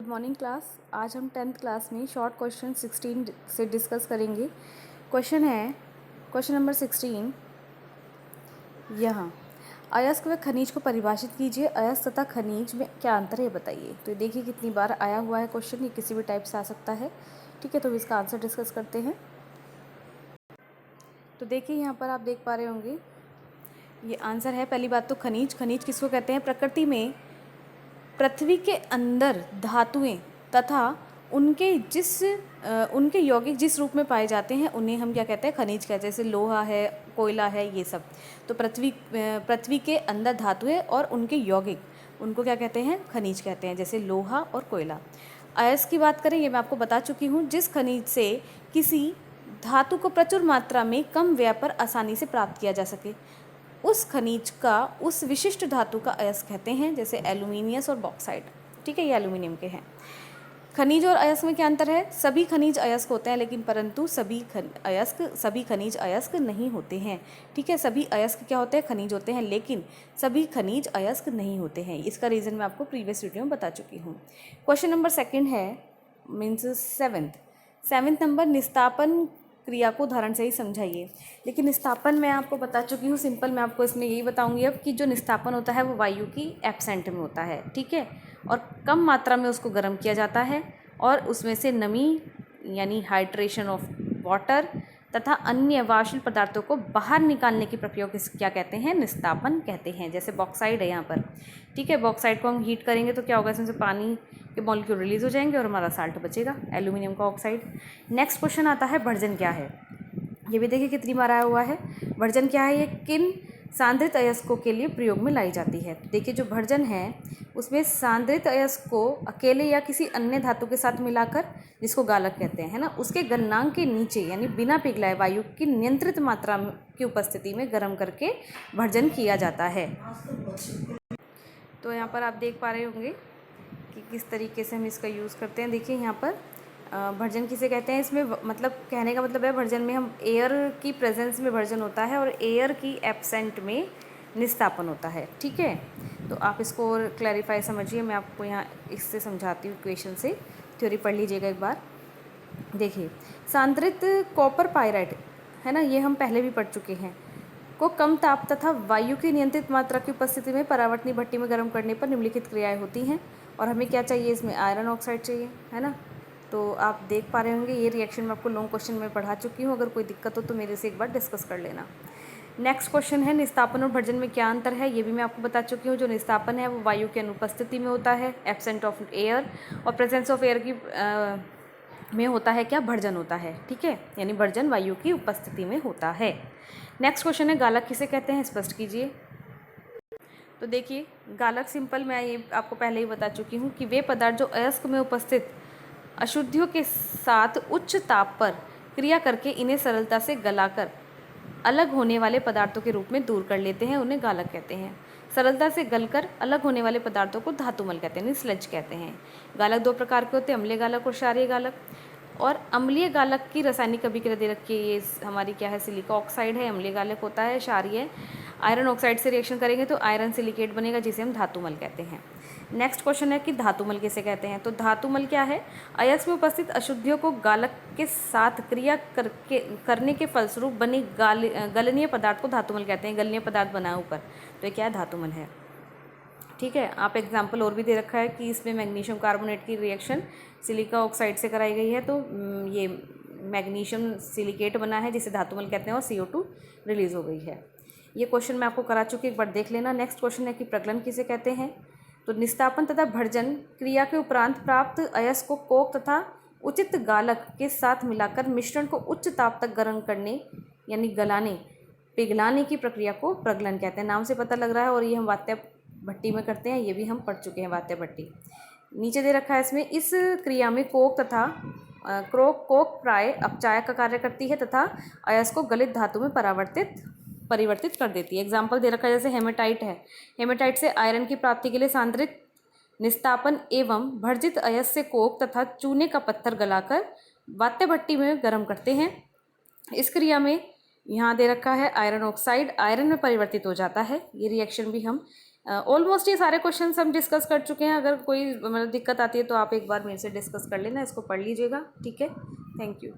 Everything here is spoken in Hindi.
Good morning class. आज हम 10th क्लास में शॉर्ट क्वेश्चन 16 से डिस्कस करेंगे। क्वेश्चन है क्वेश्चन नंबर 16। यहाँ अयस्क व खनिज को परिभाषित कीजिए। अयस्क तथा खनिज में क्या अंतर है बताइए। तो देखिए कितनी बार आया हुआ है क्वेश्चन, ये किसी भी टाइप से आ सकता है। ठीक है, तो इसका आंसर डिस्कस करते हैं। तो देखिए यहाँ पर आप देख पा रहे होंगे ये आंसर है। पहली बात तो खनिज किसको कहते हैं? प्रकृति में पृथ्वी के अंदर धातुएं तथा उनके यौगिक जिस रूप में पाए जाते हैं उन्हें हम क्या कहते हैं? खनिज कहते हैं। जैसे लोहा है, कोयला है, ये सब। तो पृथ्वी के अंदर धातुएं और उनके यौगिक उनको क्या कहते हैं? खनिज कहते हैं, जैसे लोहा और कोयला। अयस्क की बात करें, ये मैं आपको बता चुकी हूँ। जिस खनिज से किसी धातु को प्रचुर मात्रा में कम व्यय पर आसानी से प्राप्त किया जा सके, उस खनिज का, उस विशिष्ट धातु का अयस्क कहते हैं, जैसे एल्यूमिनियस और बॉक्साइट। ठीक है, ये एल्यूमिनियम के हैं। खनिज और अयस्क में क्या अंतर है? सभी खनिज अयस्क होते हैं, लेकिन परंतु सभी खनिज अयस्क नहीं होते हैं। ठीक है, सभी अयस्क क्या होते हैं? खनिज होते हैं, लेकिन सभी खनिज अयस्क नहीं होते हैं। इसका रीज़न मैं आपको प्रीवियस वीडियो में बता चुकी हूँ। क्वेश्चन नंबर 2 है, मीन्स 7th नंबर, निस्तापन क्रिया को उदाहरण से ही समझाइए। लेकिन निस्तापन मैं आपको बता चुकी हूँ, सिंपल। मैं आपको इसमें यही बताऊंगी अब कि जो निस्तापन होता है वो वायु की एब्सेंट में होता है। ठीक है, और कम मात्रा में उसको गर्म किया जाता है और उसमें से नमी यानी हाइड्रेशन ऑफ वाटर तथा अन्य वाष्प पदार्थों को बाहर निकालने की प्रक्रिया को क्या कहते हैं? निस्तापन कहते हैं। जैसे बॉक्साइड है यहाँ पर। ठीक है, बॉक्साइड को हम हीट करेंगे तो क्या होगा? इसमें से पानी के मॉलिक्यूल रिलीज़ हो जाएंगे और हमारा साल्ट बचेगा, एल्यूमिनियम का ऑक्साइड। नेक्स्ट क्वेश्चन आता है, भर्जन क्या है? ये भी देखिए कितनी बार आया हुआ है। भर्जन क्या है? ये किन सांद्रित अयस्कों के लिए प्रयोग में लाई जाती है? देखिए जो भर्जन है उसमें सांद्रित अयस्क को अकेले या किसी अन्य धातु के साथ मिलाकर, जिसको गालक कहते हैं, है ना, उसके गलनांक के नीचे यानी बिना पिघलाए वायु की नियंत्रित मात्रा की उपस्थिति में गर्म करके भर्जन किया जाता है। तो यहाँ पर आप देख पा रहे होंगे कि किस तरीके से हम इसका यूज़ करते हैं। देखिए यहाँ पर भर्जन किसे कहते हैं? इसमें मतलब कहने का मतलब है भर्जन में हम एयर की प्रेजेंस में भर्जन होता है और एयर की एब्सेंट में निस्तापन होता है। ठीक है, तो आप इसको और क्लैरिफाई समझिए। मैं आपको यहाँ इससे समझाती हूँ, इक्वेशन से। थ्योरी पढ़ लीजिएगा एक बार। देखिए सांद्रित कॉपर पायराइट है ना, ये हम पहले भी पढ़ चुके हैं, को कम ताप तथा वायु की नियंत्रित मात्रा की उपस्थिति में परावर्तनीय भट्टी में गर्म करने पर निम्नलिखित क्रियाएं होती हैं। और हमें क्या चाहिए? इसमें आयरन ऑक्साइड चाहिए, है ना। तो आप देख पा रहे होंगे ये रिएक्शन मैं आपको लॉन्ग क्वेश्चन में पढ़ा चुकी हूँ। अगर कोई दिक्कत हो तो मेरे से एक बार डिस्कस कर लेना। नेक्स्ट क्वेश्चन है, निस्तापन और भर्जन में क्या अंतर है? ये भी मैं आपको बता चुकी हूँ। जो निस्तापन है वो वायु की अनुपस्थिति में होता है, एब्सेंट ऑफ एयर, और प्रेजेंस ऑफ एयर की में होता है क्या? भर्जन होता है। ठीक है, यानी भर्जन वायु की उपस्थिति में होता है। नेक्स्ट क्वेश्चन है, गालक किसे कहते हैं? स्पष्ट कीजिए। तो देखिए गालक सिंपल मैं ये आपको पहले ही बता चुकी हूँ कि वे पदार्थ जो अयस्क में उपस्थित अशुद्धियों के साथ उच्च ताप पर क्रिया करके इन्हें सरलता से गलाकर अलग होने वाले पदार्थों के रूप में दूर कर लेते हैं, उन्हें गालक कहते हैं। सरलता से गलकर अलग होने वाले पदार्थों को धातुमल कहते हैं, स्लज कहते हैं। गालक 2 प्रकार के होते हैं, अम्लीय गालक और क्षारीय गालक। और अम्लीय गालक की रासायनिक अभिक्रिया दे रखी है, ये हमारी क्या है? सिलिका ऑक्साइड है। अम्लीय गालक होता है। क्षारीय आयरन ऑक्साइड से रिएक्शन करेंगे तो आयरन सिलिकेट बनेगा, जिसे हम धातुमल कहते हैं। नेक्स्ट क्वेश्चन है कि धातुमल किसे कहते हैं? तो धातुमल क्या है? अयस्क में उपस्थित अशुद्धियों को गालक के साथ क्रिया करने के फलस्वरूप बने गलनीय पदार्थ को धातुमल कहते हैं। गलनीय पदार्थ बना ऊपर, तो ये क्या है? धातुमल है। ठीक है, आप एग्जाम्पल और भी दे रखा है कि इसमें मैग्नीशियम कार्बोनेट की रिएक्शन सिलिका ऑक्साइड से कराई गई है, तो ये मैग्नीशियम सिलिकेट बना है, जिसे धातुमल कहते हैं, और CO2 रिलीज हो गई है। ये क्वेश्चन मैं आपको करा चुकी, एक बार देख लेना। नेक्स्ट क्वेश्चन है कि प्रगलन किसे कहते हैं? तो निस्तापन तथा भर्जन क्रिया के उपरांत प्राप्त अयस्क को कोक तथा उचित गालक के साथ मिलाकर मिश्रण को उच्च ताप तक गर्म करने यानी गलाने, पिघलाने की प्रक्रिया को प्रगलन कहते हैं। नाम से पता लग रहा है, और ये हम वात्य भट्टी में करते हैं, ये भी हम पढ़ चुके हैं, वात्य भट्टी। नीचे दे रखा है इसमें, इस क्रिया में कोक तथा कोक प्राय अपचायक का कार्य करती है तथा अयस्क को गलित धातु में परिवर्तित कर देती है। एग्जाम्पल दे रखा है, जैसे हेमेटाइट है। हेमेटाइट से आयरन की प्राप्ति के लिए सांद्रित निस्तापन एवं भर्जित अयस्क से कोक तथा चूने का पत्थर गलाकर वात्य भट्टी में गर्म करते हैं। इस क्रिया में यहाँ दे रखा है आयरन ऑक्साइड आयरन में परिवर्तित हो जाता है। ये रिएक्शन भी हम ऑलमोस्ट ये सारे क्वेश्चन हम डिस्कस कर चुके हैं। अगर कोई मतलब दिक्कत आती है तो आप एक बार मेरे से डिस्कस कर लेना, इसको पढ़ लीजिएगा, ठीक है। Thank you.